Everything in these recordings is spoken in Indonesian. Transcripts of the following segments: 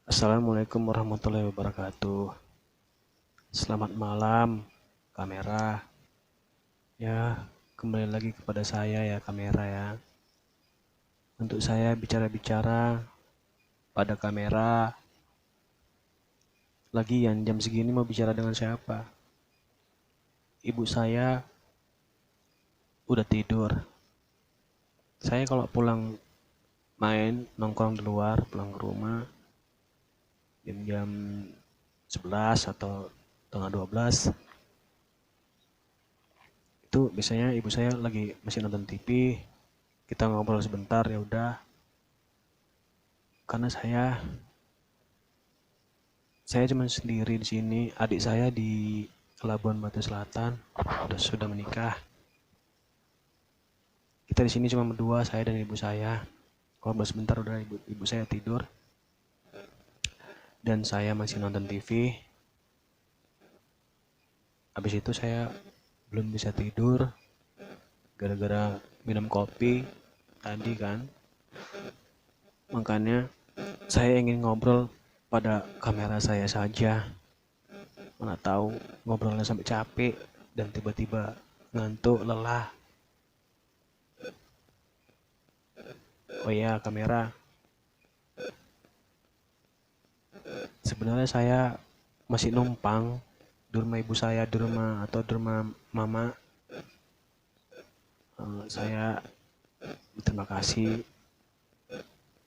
Assalamualaikum warahmatullahi wabarakatuh. Selamat malam, kamera. Ya, kembali lagi kepada saya ya, kamera ya. Untuk saya bicara-bicara pada kamera. Lagian jam segini mau bicara dengan siapa? Ibu saya udah tidur. Saya kalau pulang main, nongkrong di luar, pulang ke rumah, jam-jam 11 atau tengah 12, itu biasanya ibu saya lagi masih nonton TV, kita ngobrol sebentar ya udah. Karena saya cuma sendiri di sini, adik saya di Labuan Batu Selatan sudah menikah. Kita di sini cuma berdua, saya dan ibu saya. Ngobrol sebentar udah ibu saya tidur dan saya masih nonton TV. Habis itu saya belum bisa tidur gara-gara minum kopi tadi kan. Makanya saya ingin ngobrol pada kamera saya saja. Mana tahu ngobrolnya sampai capek dan tiba-tiba ngantuk, lelah. Oh iya, kamera. Sebenarnya saya masih numpang di rumah ibu saya, di rumah atau di rumah mama. Saya berterima kasih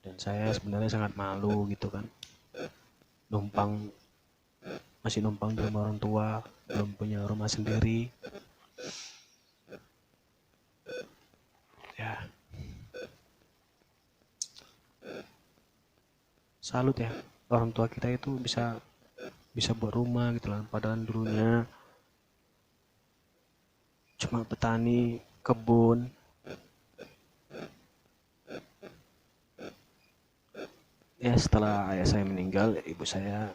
dan saya sebenarnya sangat malu gitu kan. Numpang masih numpang di rumah orang tua, belum punya rumah sendiri. Ya, salut ya. Orang tua kita itu bisa bisa buat rumah gitu lah. Padahal dulunya cuma petani, kebun. Ya setelah ayah saya meninggal, ibu saya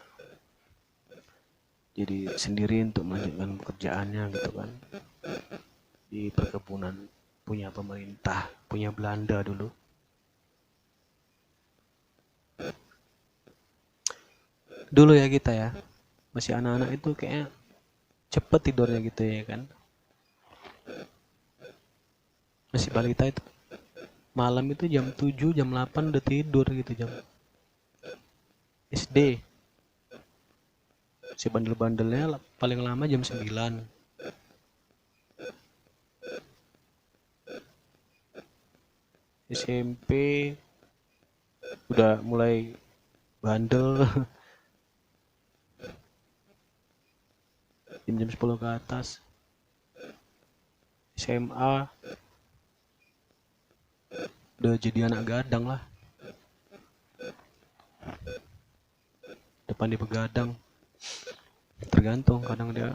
jadi sendiri untuk melanjutkan pekerjaannya gitu kan, di perkebunan punya pemerintah, punya Belanda dulu. Dulu ya kita ya, masih anak-anak itu kayak cepet tidurnya gitu ya kan. Masih balita itu malam itu jam 7 jam 8 udah tidur gitu, jam SD. Si bandel-bandelnya paling lama jam 9. SMP udah mulai bandel. Jam-jam 10 ke atas. SMA udah jadi anak gadang lah, depan di begadang. Tergantung, kadang dia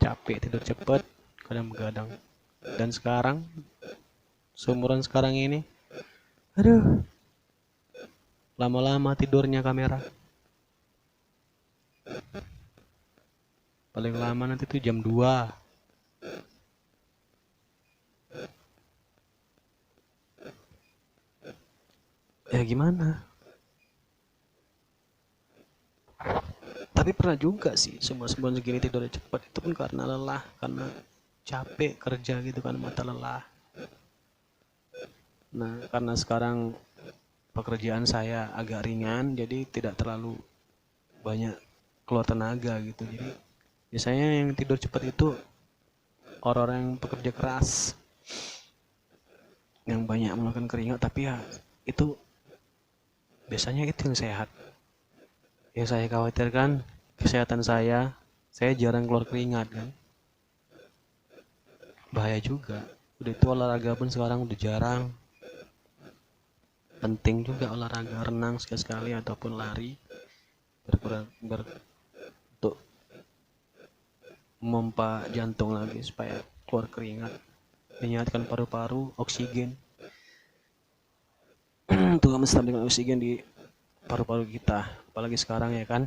capek tidur cepet, kadang begadang. Dan sekarang seumuran sekarang ini, aduh, lama-lama tidurnya kamera. Paling lama nanti tuh jam 2. Ya gimana? Tapi pernah juga sih semua segini tidurnya cepat, itu pun karena lelah, karena capek kerja gitu kan, mata lelah. Nah, karena sekarang pekerjaan saya agak ringan, jadi tidak terlalu banyak keluar tenaga gitu. Jadi biasanya yang tidur cepat itu orang-orang yang pekerja keras, yang banyak melakukan keringat, tapi ya itu biasanya itu yang sehat. Yang saya khawatirkan kesehatan saya jarang keluar keringat kan, bahaya juga. Udah itu olahraga pun sekarang udah jarang. Penting juga olahraga renang sekali-sekali ataupun lari berkurang untuk memompa jantung lagi supaya keluar keringat, menyehatkan paru-paru, oksigen. Tuh menstabilkan oksigen di paru-paru kita, apalagi sekarang ya kan.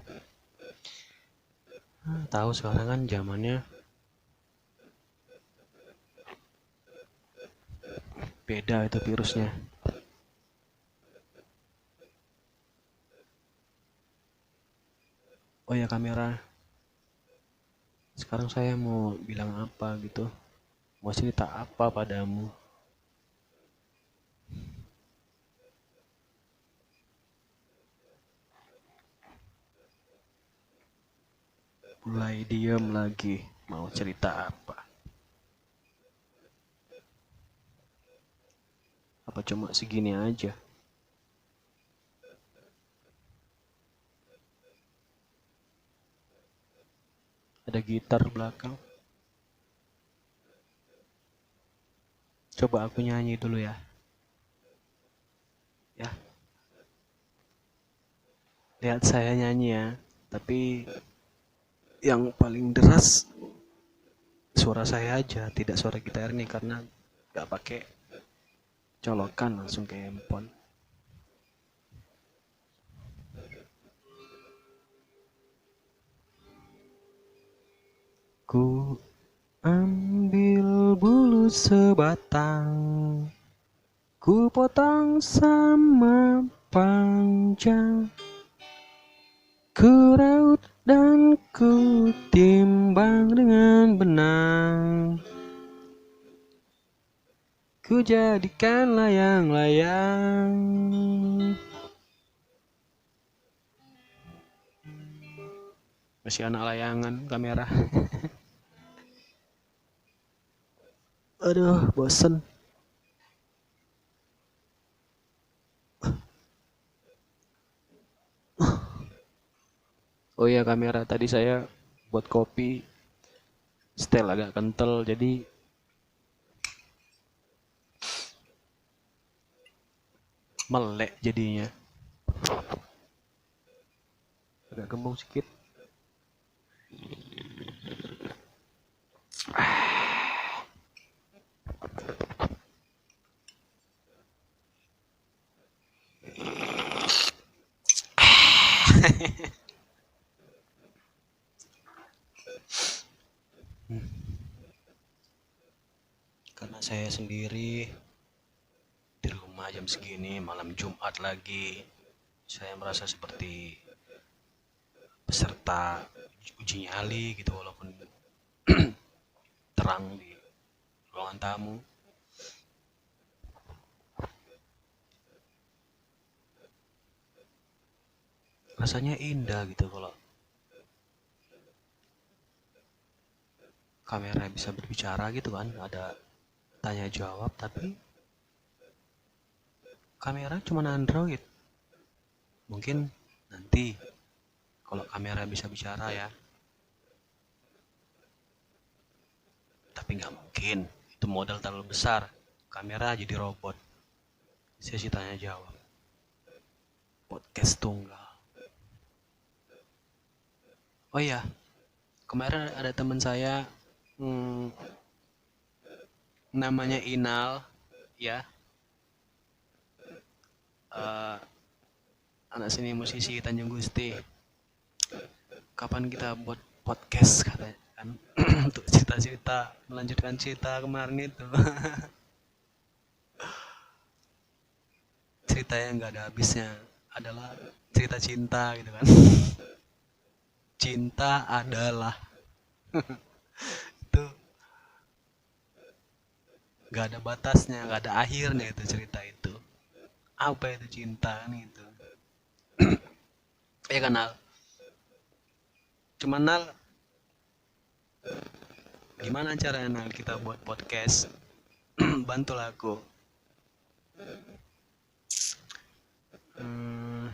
Tahu sekarang kan zamannya beda itu virusnya. Oh ya kamera, sekarang saya mau bilang apa gitu, mau cerita apa padamu. Mulai diem lagi, mau cerita apa? Apa cuma segini aja? Ada gitar belakang. Coba aku nyanyi dulu ya. Ya, lihat saya nyanyi ya. Tapi yang paling deras suara saya aja, tidak suara gitar ini karena nggak pakai colokan, langsung ke handphone. Ku ambil bulu sebatang, ku potong sama panjang, ku raut dan ku timbang dengan benang, ku jadikan layang-layang. Masih anak layangan kamera. Aduh, bosen. Oh iya kamera, tadi saya buat kopi setel agak kental, jadi melek jadinya. Agak gembung sedikit. Karena saya sendiri di rumah jam segini, malam Jumat lagi, saya merasa seperti peserta uji nyali gitu, walaupun terang di ruangan tamu. Rasanya indah gitu kalau kamera bisa berbicara gitu kan, ada tanya jawab, tapi kamera cuma Android. Mungkin nanti kalau kamera bisa bicara ya, tapi nggak mungkin, itu modal terlalu besar. Kamera jadi robot, sesi tanya jawab, podcast tunggal. Oh iya, kemarin ada teman saya, hmm, namanya Inal ya, eh, anak seni musisi Tanjung Gusti. Kapan kita buat podcast katanya kan, untuk cerita-cerita, melanjutkan cerita kemarin itu. Cerita yang nggak ada habisnya adalah cerita cinta gitu kan. Cinta adalah, itu nggak ada batasnya, nggak ada akhirnya itu cerita itu. Apa itu cinta kan itu? Ya kan Al? Cuman Al, gimana caranya Nal kita buat podcast? Bantulah aku. Hmm,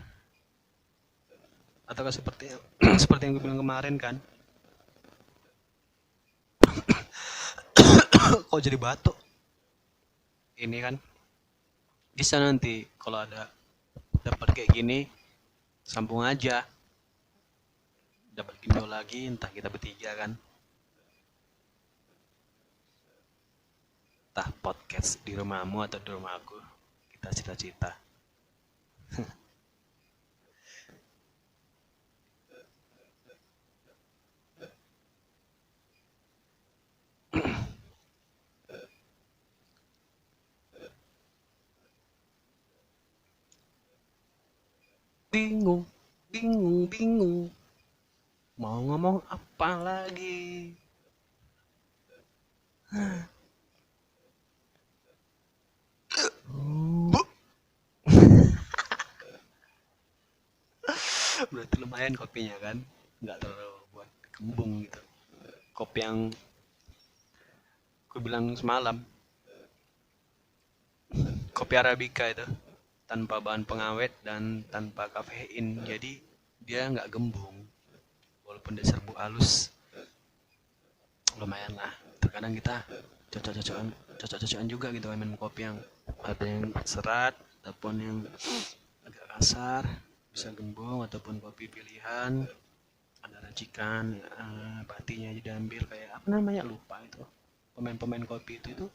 atau seperti seperti yang gue bilang kemarin kan? Kok jadi batuk? Ini kan bisa nanti kalau ada dapat kayak gini, sambung aja. Dapat video lagi, entah kita bertiga kan, entah podcast di rumahmu atau di rumah aku, kita cita-cita. Bingung, bingung, bingung. Mau ngomong apa lagi? Berarti lumayan kopinya kan, nggak terlalu buat kembung gitu. Kopi yang aku bilang semalam, kopi Arabica itu tanpa bahan pengawet dan tanpa kafein, jadi dia nggak gembung walaupun dia serbuk halus. Lumayan lah, terkadang kita cocok-cocokan juga gitu minum kopi yang ada yang serat ataupun yang agak kasar, bisa gembung, ataupun kopi pilihan ada racikan, patinya diambil kayak apa namanya, lupa itu, pemain-pemain kopi itu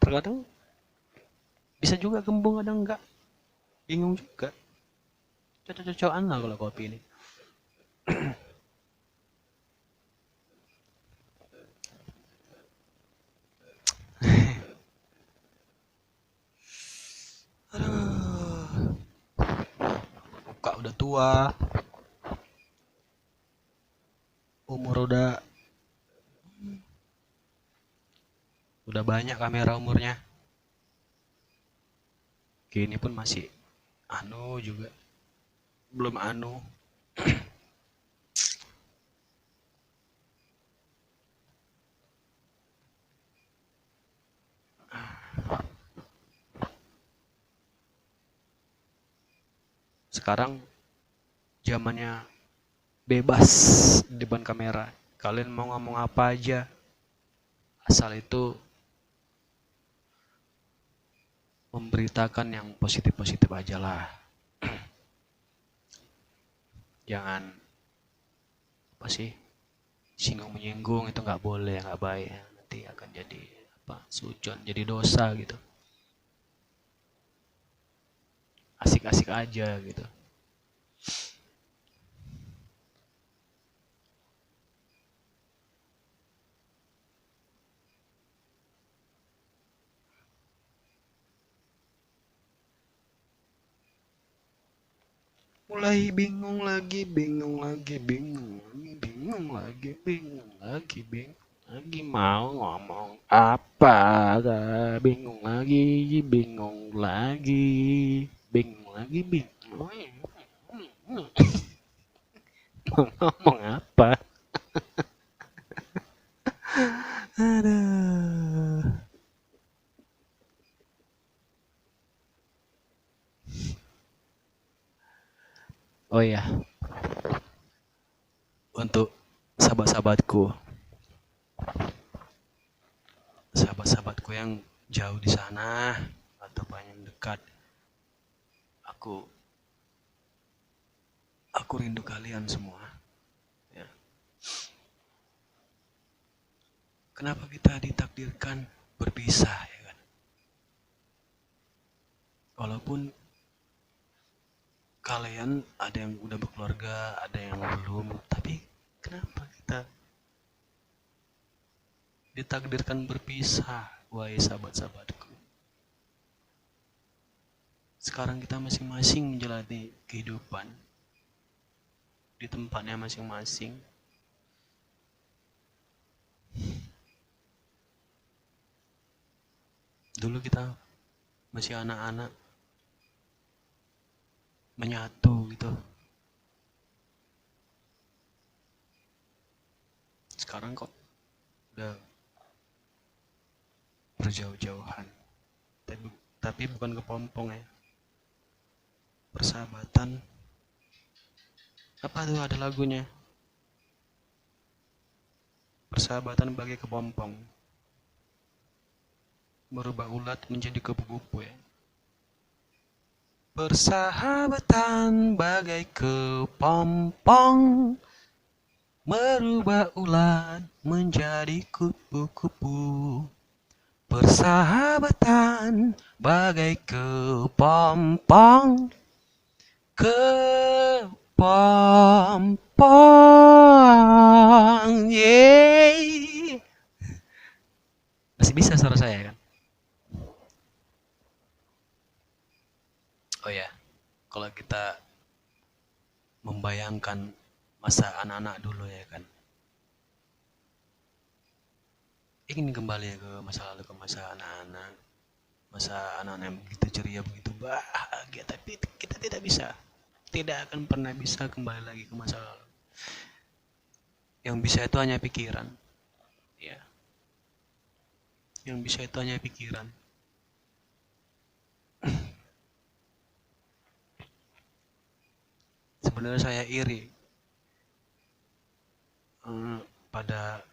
terkadang bisa juga gembung, kadang enggak, bingung juga. Cocok-cocokan lah kalau kopi ini. Aduh, muka udah tua, umur udah banyak kamera umurnya, gini pun masih anu juga, belum anu. Sekarang zamannya bebas di depan kamera, kalian mau ngomong apa aja, asal itu memberitakan yang positif-positif aja lah. Jangan apa sih, singgung menyinggung, itu nggak boleh, nggak baik, nanti akan jadi apa, sujon, jadi dosa gitu. Asik-asik aja gitu. Mulai bingung lagi, bingung lagi, bingung lagi, bingung lagi, bingung lagi, bingung lagi, mau ngomong apa, bingung lagi, bingung lagi, bingung lagi, bingung lagi. Mau ngomong apa? Aduh. Oh ya, untuk sahabat-sahabatku, sahabat-sahabatku yang jauh di sana atau yang dekat, aku rindu kalian semua. Ya. Kenapa kita ditakdirkan berpisah, ya kan? Walaupun kalian ada yang udah berkeluarga, ada yang belum, tapi kenapa kita ditakdirkan berpisah, wahai sahabat-sahabatku? Sekarang kita masing-masing menjalani kehidupan di tempatnya masing-masing. Dulu kita masih anak-anak, menyatu gitu. Sekarang kok udah berjauh-jauhan. Tapi bukan kepompong ya. Persahabatan. Apa tuh ada lagunya? Persahabatan bagai kepompong, merubah ulat menjadi kupu-kupu ya. Persahabatan bagai kepompong, merubah ulat menjadi kupu-kupu. Persahabatan bagai kepompong, kepompong, yeay. Masih bisa suara saya kan? Oh ya, kalau kita membayangkan masa anak-anak dulu ya kan. Ingin kembali ke masa lalu, ke masa anak-anak, masa anak-anak yang begitu ceria, begitu bahagia, tapi kita tidak bisa, tidak akan pernah bisa kembali lagi ke masa lalu. Yang bisa itu hanya pikiran, ya. Yang bisa itu hanya pikiran. Sebenarnya saya iri pada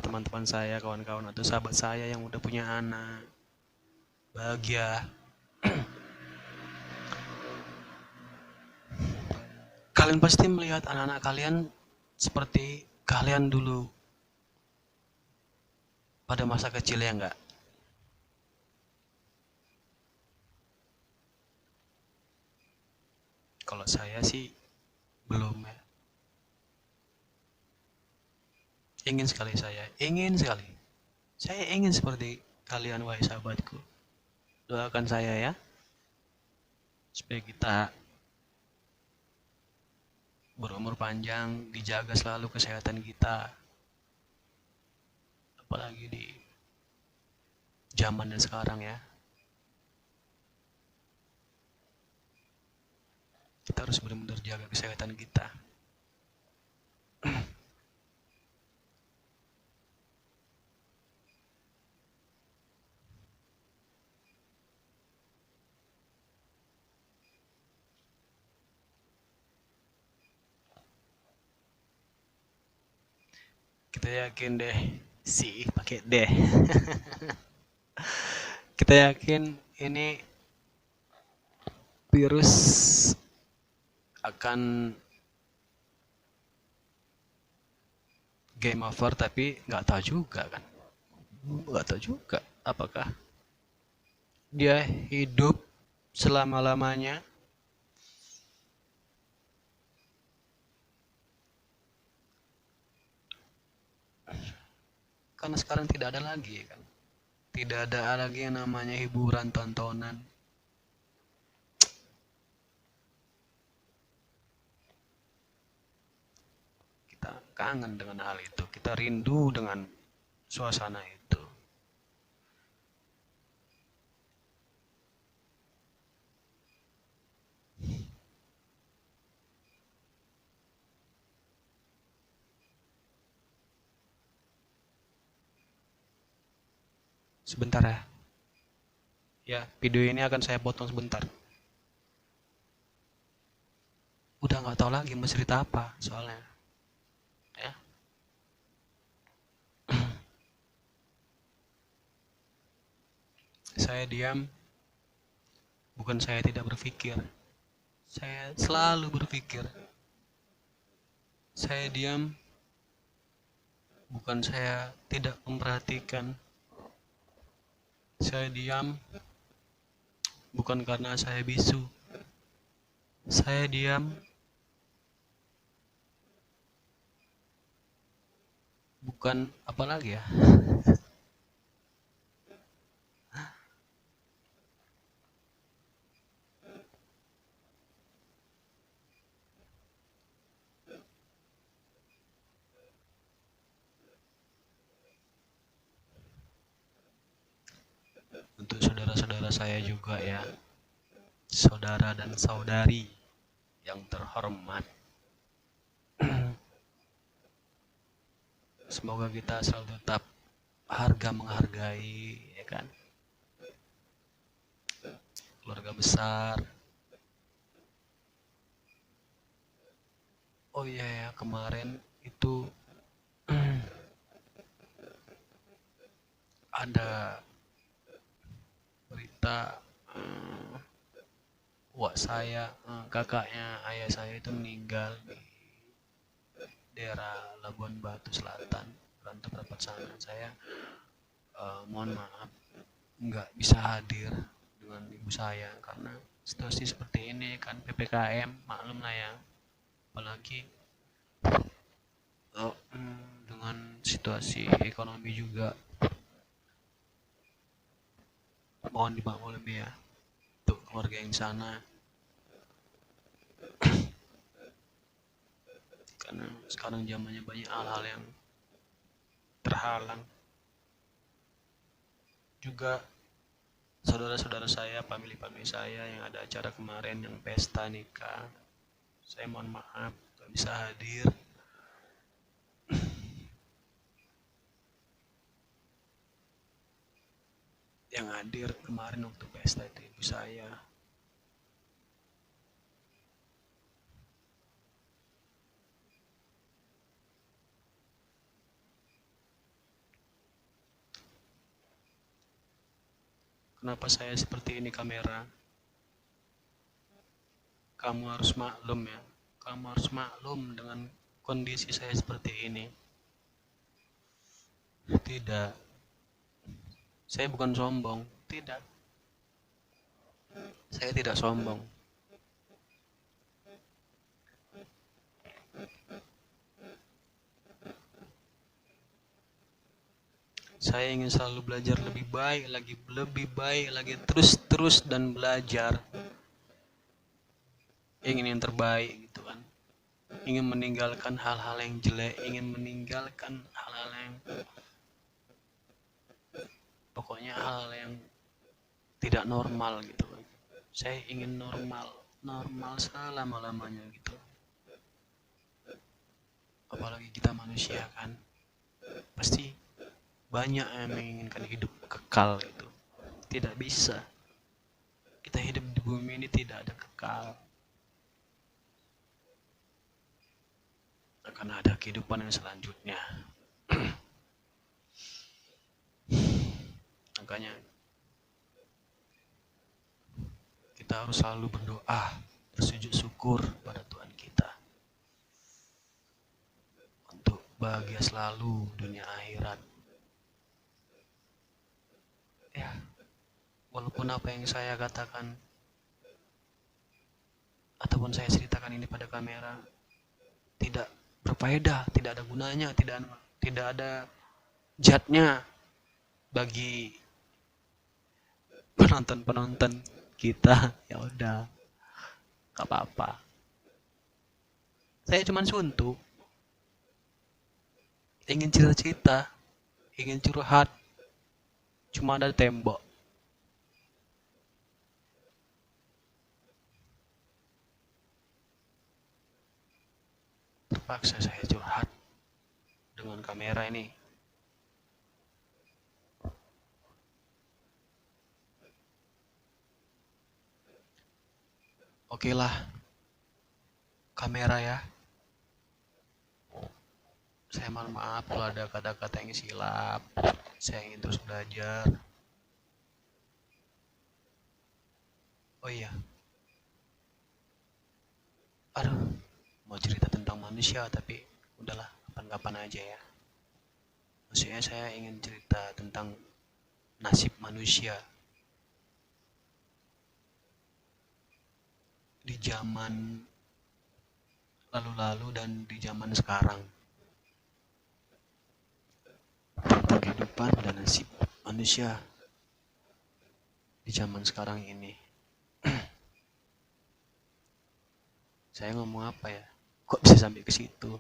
teman-teman saya, kawan-kawan atau sahabat saya yang udah punya anak, bahagia. Kalian pasti melihat anak-anak kalian seperti kalian dulu pada masa kecil, ya enggak? Kalau saya sih belum ya. Ingin sekali saya, ingin sekali. Saya ingin seperti kalian, wahai sahabatku. Doakan saya ya, supaya kita berumur panjang, dijaga selalu kesehatan kita. Apalagi di zaman dan sekarang ya. Kita harus benar-benar jaga kesehatan kita. Kita yakin deh, sih pakai deh. Kita yakin ini virus akan game over, tapi nggak tahu juga kan, nggak tahu juga apakah dia hidup selama-lamanya. Karena sekarang tidak ada lagi kan, tidak ada lagi yang namanya hiburan, tontonan. Kita kangen dengan hal itu, kita rindu dengan suasana itu. Sebentar ya, ya video ini akan saya potong sebentar. Udah nggak tahu lagi mau cerita apa soalnya ya. Saya diam bukan saya tidak berpikir, saya selalu berpikir. Saya diam bukan saya tidak memperhatikan. Saya diam bukan karena saya bisu. Saya diam bukan apa lagi ya. Untuk saudara-saudara saya juga ya, saudara dan saudari yang terhormat, semoga kita selalu tetap harga menghargai, ya kan, keluarga besar. Oh iya ya, kemarin itu ada berita wak saya, kakaknya ayah saya itu meninggal di daerah Labuan Batu Selatan, Rantau Prapat sana. Saya mohon maaf nggak bisa hadir dengan ibu saya karena situasi seperti ini kan, PPKM, maklum lah ya. Apalagi dengan situasi ekonomi juga, mohon dimaklumi ya untuk keluarga yang di sana. karena sekarang zamannya banyak hal-hal yang terhalang. Juga saudara-saudara saya, family saya yang ada acara kemarin yang pesta nikah, saya mohon maaf gak bisa hadir. Yang hadir kemarin waktu pesta itu ibu saya. Kenapa saya seperti ini kamera? Kamu harus maklum ya. Kamu harus maklum dengan kondisi saya seperti ini. Tidak. Saya bukan sombong. Tidak. Saya tidak sombong. Saya ingin selalu belajar lebih baik lagi, terus dan belajar. Ingin yang terbaik gitu kan. Ingin meninggalkan hal-hal yang jelek, ingin meninggalkan hal-hal yang pokoknya hal yang tidak normal gitu kan. Saya ingin normal selama-lamanya gitu. Apalagi kita manusia kan, pasti banyak yang menginginkan hidup kekal itu. Tidak bisa. Kita hidup di bumi ini tidak ada kekal. Akan ada kehidupan yang selanjutnya. Makanya kita harus selalu berdoa, bersujud syukur pada Tuhan kita untuk bahagia selalu dunia akhirat. Ya, walaupun apa yang saya katakan ataupun saya ceritakan ini pada kamera tidak berfaedah, tidak ada gunanya, tidak ada jatnya bagi penonton kita, ya udah, gak apa-apa. Saya cuma suntuk, ingin cerita-cerita, ingin curhat, cuma ada tembok. Terpaksa saya curhat dengan kamera ini. Oke lah, kamera ya. Saya mohon maaf kalau ada kata-kata yang silap. Saya ingin terus belajar. Oh iya. Aduh, mau cerita tentang manusia tapi udahlah, kapan-kapan aja ya. Maksudnya saya ingin cerita tentang nasib manusia di zaman lalu-lalu dan di zaman sekarang. Tentang kehidupan dan nasib manusia di zaman sekarang ini. Saya ngomong apa ya? Kok bisa sampai ke situ?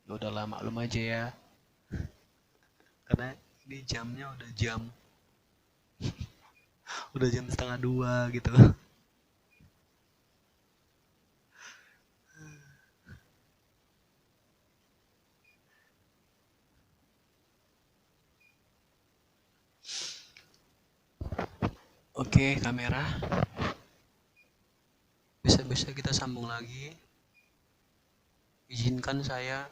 Ya udahlah, maklum aja ya. Karena ini jamnya udah jam 1:30 gitu. Oke, kamera. Bisa kita sambung lagi. Izinkan saya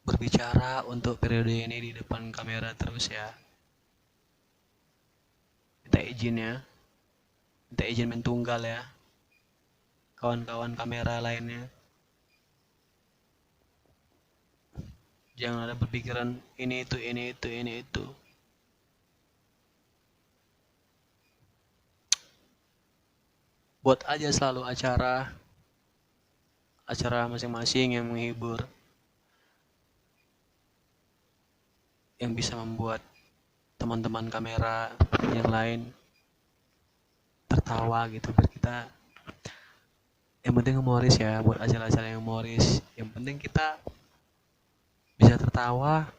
berbicara untuk periode ini di depan kamera terus ya. Minta izin ya. Minta izin main tunggal ya. Kawan-kawan kamera lainnya. Jangan ada berpikiran ini itu. Buat aja selalu acara masing-masing yang menghibur, yang bisa membuat teman-teman kamera yang lain tertawa gitu, biar kita yang penting humoris ya, buat acara-acara yang humoris. Yang penting kita bisa tertawa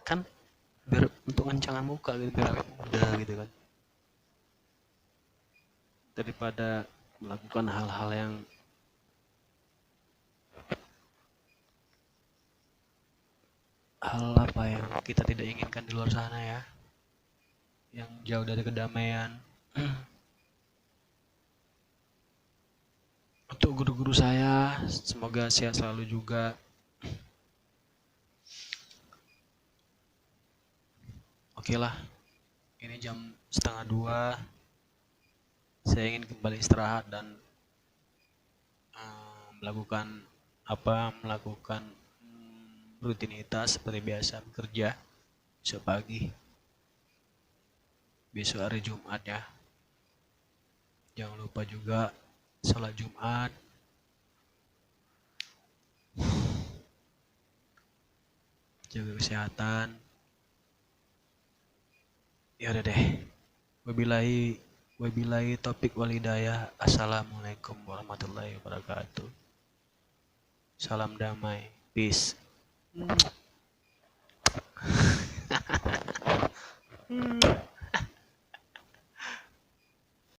kan, biar untuk ngencangan muka gitu, biar awet muda gitu kan, daripada melakukan hal-hal yang apa yang kita tidak inginkan di luar sana ya, yang jauh dari kedamaian. Untuk guru-guru saya, semoga sehat selalu juga. Oke lah, ini jam 1:30, saya ingin kembali istirahat dan melakukan rutinitas seperti biasa, bekerja besok pagi. Besok hari Jumat ya, jangan lupa juga sholat Jumat. Jaga kesehatan. Ya udah deh, wabillahi topik walidayah. Assalamualaikum warahmatullahi wabarakatuh. Salam damai, peace.